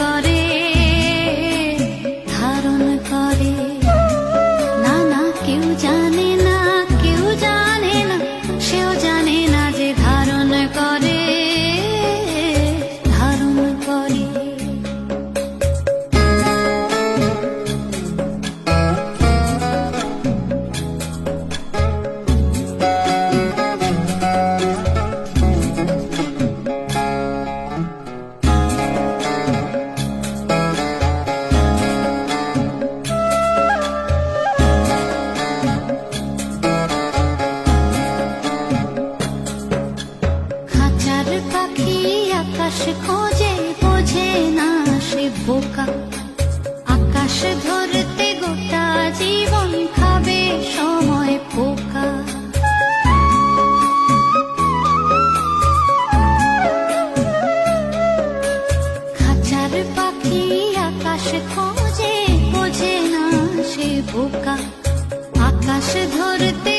করে, ধারণ করে। না না কেউ জানে না, কেউ জানে না, সেও জানে না যে ধারণ করে, ধারণ করে। পাখি আকাশ খোঁজে, বোঝে না সে বোকা। আকাশ ধরতে গোটা জীবন খাবে সময় পোকা। খাঁচার পাখি আকাশ খোঁজে, বোঝে না সে বোকা। আকাশ ধরতে